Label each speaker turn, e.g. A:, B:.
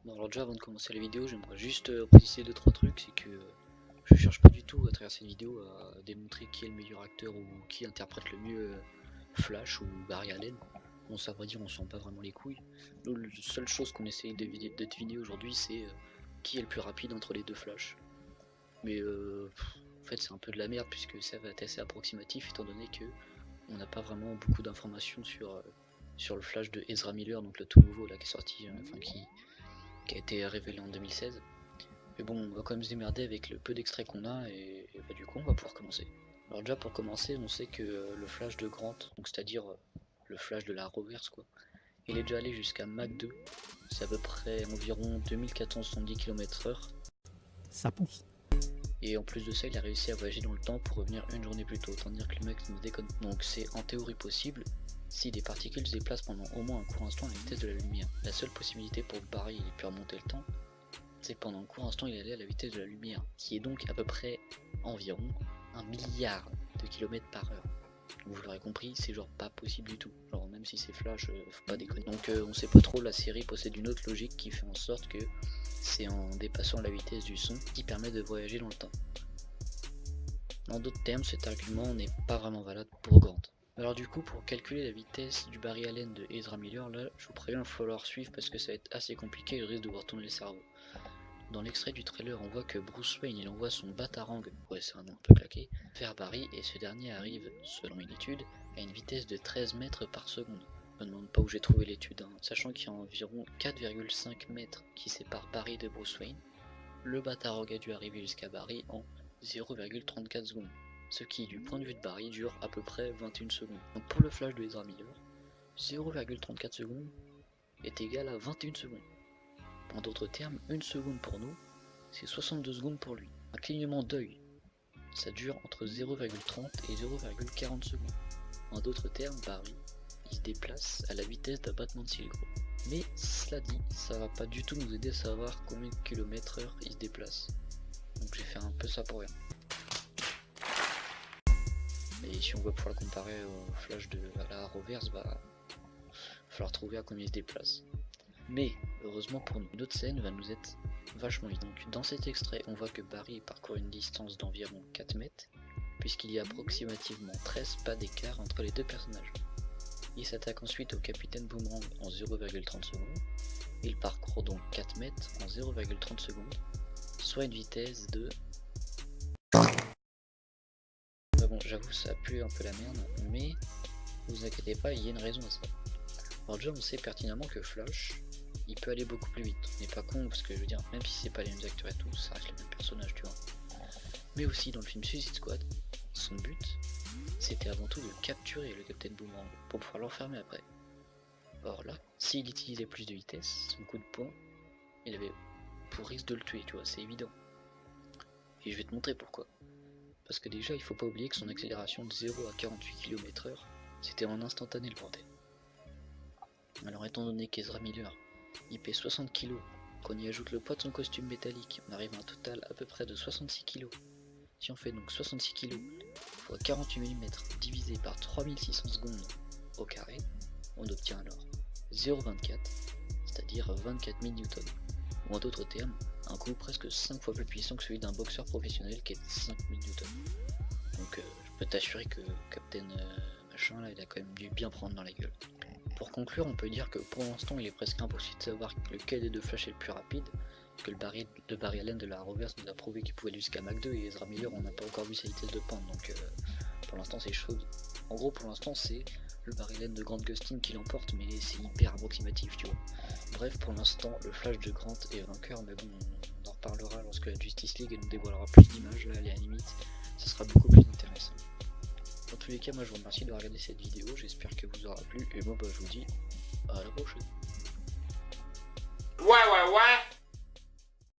A: Bon, alors déjà avant de commencer la vidéo, j'aimerais juste préciser 2-3 trucs, c'est que je cherche pas du tout à travers cette vidéo à démontrer qui est le meilleur acteur ou qui interprète le mieux Flash ou Barry Allen. Bon, ça va dire, on sent pas vraiment les couilles. Nous, la seule chose qu'on essaye de deviner aujourd'hui, c'est qui est le plus rapide entre les deux Flash. Mais en fait, c'est un peu de la merde puisque ça va être assez approximatif étant donné que on n'a pas vraiment beaucoup d'informations sur le Flash de Ezra Miller, donc le tout nouveau là qui est sorti, qui a été révélé en 2016. Mais bon, on va quand même se démerder avec le peu d'extraits qu'on a et bah, du coup on va pouvoir commencer. Alors déjà pour commencer, on sait que le Flash de Grant, donc c'est-à-dire le Flash de la Reverse quoi, il est déjà allé jusqu'à Mach 2, c'est à peu près environ 2470 km/h.
B: Ça pousse.
A: Et en plus de ça, il a réussi à voyager dans le temps pour revenir une journée plus tôt, autant dire que le mec ne déconne. Donc c'est en théorie possible si des particules se déplacent pendant au moins un court instant à la vitesse de la lumière. La seule possibilité pour que Barry ait pu remonter le temps, c'est que pendant un court instant il allait à la vitesse de la lumière, qui est donc à peu près environ 1 milliard de kilomètres par heure. Donc vous l'aurez compris, c'est genre pas possible du tout. Genre même si c'est Flash, faut pas déconner. Donc on sait pas trop, la série possède une autre logique qui fait en sorte que c'est en dépassant la vitesse du son qui permet de voyager dans le temps. En d'autres termes, cet argument n'est pas vraiment valable pour Grant. Alors du coup, pour calculer la vitesse du Barry Allen de Ezra Miller, là, je vous préviens, il va falloir suivre parce que ça va être assez compliqué et je risque de vous retourner le cerveau. Dans l'extrait du trailer, on voit que Bruce Wayne il envoie son Batarang, ouais c'est un nom un peu claqué, vers Barry et ce dernier arrive, selon une étude, à une vitesse de 13 mètres par seconde. Je me demande pas où j'ai trouvé l'étude, sachant qu'il y a environ 4,5 mètres qui séparent Barry de Bruce Wayne. Le Batarang a dû arriver jusqu'à Barry en 0,34 secondes, ce qui du point de vue de Barry dure à peu près 21 secondes. Donc pour le flash de Ezra Miller, 0,34 secondes est égal à 21 secondes. En d'autres termes, 1 seconde pour nous, c'est 62 secondes pour lui. Un clignement d'œil, ça dure entre 0,30 et 0,40 secondes. En d'autres termes, Barry, il se déplace à la vitesse d'un battement de cils gros. Mais cela dit, ça va pas du tout nous aider à savoir combien de kilomètres heure il se déplace. Donc j'ai fait un peu ça pour rien. Et si on veut pouvoir le comparer au flash de la reverse, bah va falloir trouver à combien il se déplace. Mais heureusement pour nous, une autre scène va nous être vachement vite. Donc dans cet extrait, on voit que Barry parcourt une distance d'environ 4 mètres, puisqu'il y a approximativement 13 pas d'écart entre les deux personnages. Il s'attaque ensuite au capitaine Boomerang en 0,30 secondes. Il parcourt donc 4 mètres en 0,30 secondes, soit une vitesse de... Bon, j'avoue, ça pue un peu la merde, mais vous inquiétez pas, il y a une raison à ça. Alors déjà, on sait pertinemment que Flash, il peut aller beaucoup plus vite. On n'est pas con, parce que je veux dire, même si c'est pas les mêmes acteurs et tout, ça reste les mêmes personnages, tu vois. Mais aussi, dans le film Suicide Squad, son but, c'était avant tout de capturer le Captain Boomerang pour pouvoir l'enfermer après. Or là, s'il utilisait plus de vitesse, son coup de poing, il avait pour risque de le tuer, tu vois, c'est évident. Et je vais te montrer pourquoi. Parce que déjà, il faut pas oublier que son accélération de 0 à 48 km/h, c'était en instantané le bordel. Alors étant donné qu'Ezra Miller, il pèse 60 kg, qu'on y ajoute le poids de son costume métallique, on arrive à un total à peu près de 66 kg. Si on fait donc 66 kg x 48 mm divisé par 3600 secondes au carré, on obtient alors 0,24, c'est-à-dire 24 000 N. Ou en d'autres termes, un coup presque 5 fois plus puissant que celui d'un boxeur professionnel qui est de 5000 N. Donc je peux t'assurer que Captain machin là, il a quand même dû bien prendre dans la gueule. Pour conclure, on peut dire que pour l'instant il est presque impossible de savoir lequel des deux Flash est le plus rapide, parce que le Barry Allen de la Reverse nous a prouvé qu'il pouvait aller jusqu'à Mach 2 et Ezra Miller on n'a pas encore vu sa vitesse de pente, donc pour l'instant c'est chaud. En gros pour l'instant c'est le Barry Allen de Grant Gustin qui l'emporte, mais c'est hyper approximatif, tu vois. Bref, pour l'instant le Flash de Grant est vainqueur, mais bon, on en reparlera lorsque la Justice League nous dévoilera plus d'images, là à la limite, ça sera beaucoup plus intéressant. Dans tous les cas, moi je vous remercie de regarder cette vidéo, j'espère que vous aura plu, et moi bah, je vous dis à la prochaine.
C: Ouais.